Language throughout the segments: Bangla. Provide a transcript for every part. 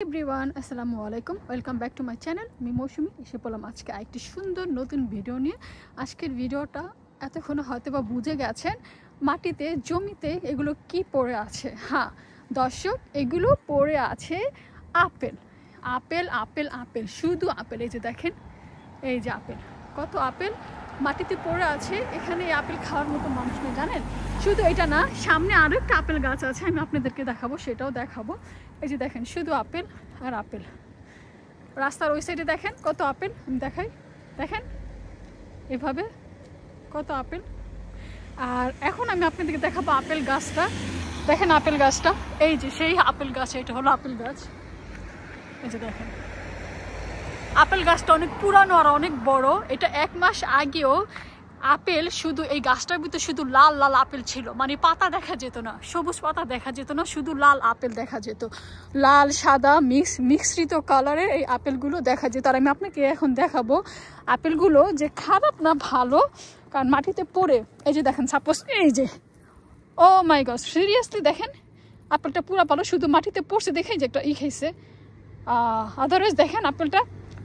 এভরিওয়ান আসসালামু আলাইকুম, welcome back to my channel. আমি মৌসুমি এসে পড়লাম আজকে একটি সুন্দর নতুন ভিডিও নিয়ে। আজকের ভিডিওটা এতক্ষণ হয়তো বা বুঝে গেছেন মাটিতে জমিতে এগুলো কি পড়ে আছে। হ্যাঁ দর্শক, এগুলো পড়ে আছে আপেল আপেল আপেল আপেল, শুধু আপেল। এই যে দেখেন, এই যে আপেল, কত আপেল মাটিতে পড়ে আছে। এখানে এই আপেল খাওয়ার মতো মানুষ নেই জানেন। শুধু এটা না, সামনে আরও একটা আপেল গাছ আছে, আমি আপনাদেরকে দেখাবো, সেটাও দেখাবো। এই যে দেখেন, শুধু আপেল আর আপেল। রাস্তার ওই সাইডে দেখেন কত আপেল, আমি দেখাই, দেখেন এভাবে কত আপেল। আর এখন আমি আপনাদেরকে দেখাবো আপেল গাছটা। দেখেন আপেল গাছটা, এই যে সেই আপেল গাছ, এটা হলো আপেল গাছ। এই যে দেখেন আপেল গাছটা অনেক পুরানো আর অনেক বড়। এটা 1 মাস আগেও আপেল শুধু এই গাছটার ভিতরে শুধু লাল লাল আপেল ছিল, মানে পাতা দেখা যেত না, সবুজ পাতা দেখা যেত না, শুধু লাল আপেল দেখা যেত। লাল সাদা মিশ্রিত কালারের এই আপেলগুলো দেখা যেত। আর আমি আপনাকে এখন দেখাবো আপেলগুলো যে খারাপ না ভালো, কারণ মাটিতে পড়ে। এই যে দেখেন, সাপোজ এই যে, ও মাই গড, সিরিয়াসলি দেখেন আপেলটা পুরো ভালো, শুধু মাটিতে পড়ছে দেখে যে একটা খাইছে। আদারওয়াইজ দেখেন আপেলটা,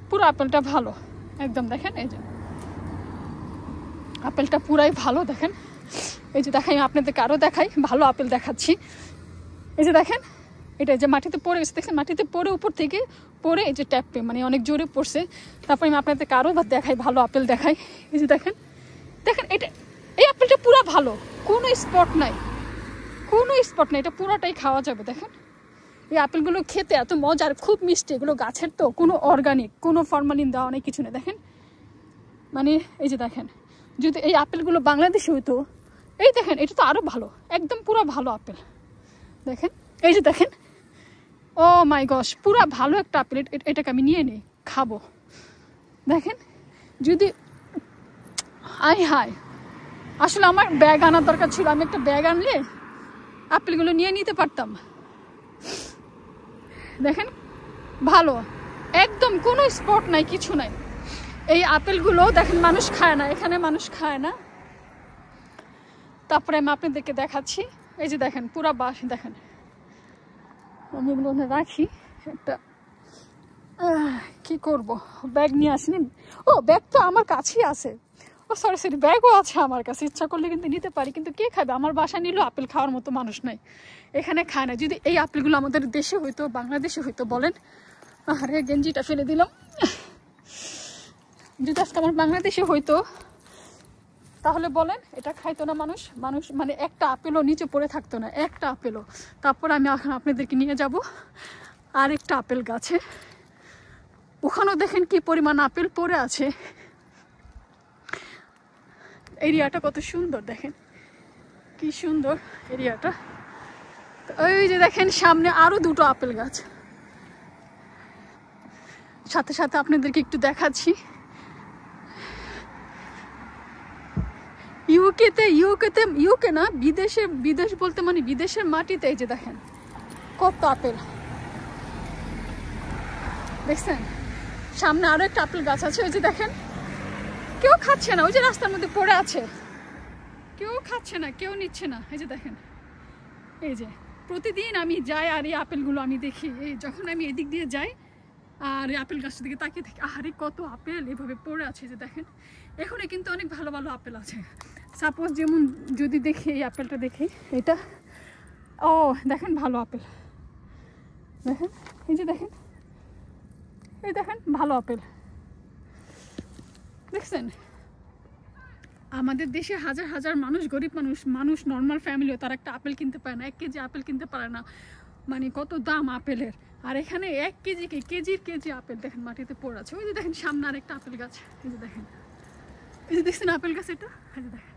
পুরো আপেলটা ভালো একদম। দেখেন এই যে আপেলটা পুরাই ভালো, দেখেন। এই যে দেখাই, আপনাদেরকে আরও দেখাই, ভালো আপেল দেখাচ্ছি। এই যে দেখেন, এটা যে মাটিতে পড়ে গেছে, দেখেন মাটিতে পড়ে উপর থেকে পড়ে এই যে ট্যাপে, মানে অনেক জোরে পড়ছে। তারপরে আমি আপনাদেরকে আরও দেখাই, ভালো আপেল দেখাই। এই যে দেখেন, দেখেন এটা, এই আপেলটা পুরো ভালো, কোনো স্পট নাই, কোনো স্পট নাই, এটা পুরাটাই খাওয়া যাবে। দেখেন এই আপেলগুলো খেতে এত মজার, খুব মিষ্টি, এগুলো গাছের তো, কোনো অর্গানিক, কোনো ফরমালিন দেওয়া অনেক কিছু নেই। দেখেন মানে এই যে দেখেন, যদি এই আপেলগুলো বাংলাদেশে হইতো, এই দেখেন এটা তো আরও ভালো, একদম পুরো ভালো আপেল। দেখেন এই যে দেখেন, ও মাই গশ, পুরো ভালো একটা আপেল। এটাকে আমি নিয়ে নিই, খাবো। দেখেন যদি হাই আসলে আমার ব্যাগ আনার দরকার ছিল, আমি একটা ব্যাগ আনলে আপেলগুলো নিয়ে নিতে পারতাম। দেখেন ভালো, একদম কোনো স্পট নাই, কিছু নাই। এই আপেলগুলো দেখেন মানুষ খায় না, এখানে মানুষ খায় না। তারপরে আমি আপনাদেরকে দেখাচ্ছি, এই যে দেখেন পুরা বাস, দেখেন আমি এগুলো রাখি একটা, কি করব, ব্যাগ নিয়ে আসিনি। ও ব্যাগ তো আমার কাছেই আছে, ও সরি ব্যাগও আছে আমার কাছে, ইচ্ছা করলে কিন্তু নিতে পারি, কিন্তু কে খাবে? আমার বাসায় নিলেও আপেল খাওয়ার মতো মানুষ নাই, এখানে খায় না। যদি এই আপেলগুলো আমাদের দেশে হইতো, বাংলাদেশে হইতো, বলেন। আরে গেঞ্জিটা ফেলে দিলাম। যদি আজকে আমার বাংলাদেশে হইতো তাহলে বলেন এটা খাইতো না মানুষ? মানুষ মানে একটা আপেলও নিচে পড়ে থাকতো না, একটা আপেলও। তারপর আমি এখন আপনাদেরকে নিয়ে যাব আরেকটা আপেল গাছে, ওখানেও দেখেন কি পরিমাণ আপেল পড়ে আছে। এরিয়াটা কত সুন্দর, দেখেন কি সুন্দর এরিয়াটা। ওই যে দেখেন সামনে আরো দুটো আপেল গাছ, সাথে সাথে আপনাদেরকে একটু দেখাচ্ছি। ইউকে না, বিদেশ বলতে মানে বিদেশের মাটিতে। এই যে দেখেন কত আপেল, দেখছেন সামনে আরো একটা আপেল গাছ আছে। ওই যে দেখেন কেউ খাচ্ছে না, ওই যে রাস্তার মধ্যে পড়ে আছে, কেউ খাচ্ছে না, কেউ নিচ্ছে না। এই যে দেখেন, এই যে প্রতিদিন আমি যাই আর এই আপেলগুলো আমি দেখি, এই যখন আমি এদিক দিয়ে যাই আর এই আপেল গাছটার দিকে তাকিয়ে দেখি, আরে কত আপেল এভাবে পড়ে আছে। যে দেখেন এখানে কিন্তু অনেক ভালো ভালো আপেল আছে। সাপোজ যেমন যদি দেখি এই আপেলটা, দেখি এটা, ও দেখেন ভালো আপেল, দেখেন এই যে দেখেন, এই দেখেন ভালো আপেল, দেখছেন। আমাদের দেশে হাজার হাজার মানুষ, গরিব মানুষ নর্মাল ফ্যামিলিও তারা একটা আপেল কিনতে পারে না, 1 কেজি আপেল কিনতে পারে না, মানে কত দাম আপেলের। আর এখানে 1 কেজি কেজি আপেল দেখেন মাটিতে পড়ে আছে। ওই যে দেখেন সামনে আর একটা আপেল গাছ, এই যে দেখেন, এই যে দেখছেন আপেল গাছ, এটা এই যে দেখেন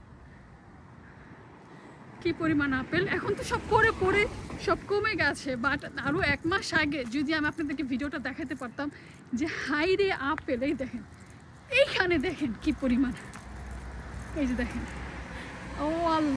কি পরিমাণ আপেল। এখন তো সব পড়ে পড়ে সব কমে গেছে, বাট আরও 1 মাস আগে যদি আমি আপনাদেরকে ভিডিওটা দেখাতে পারতাম যে হাই রে আপেল, এই দেখেন এইখানে দেখেন কি পরিমাণ। এই যে দেখেন, ও আল্লাহ।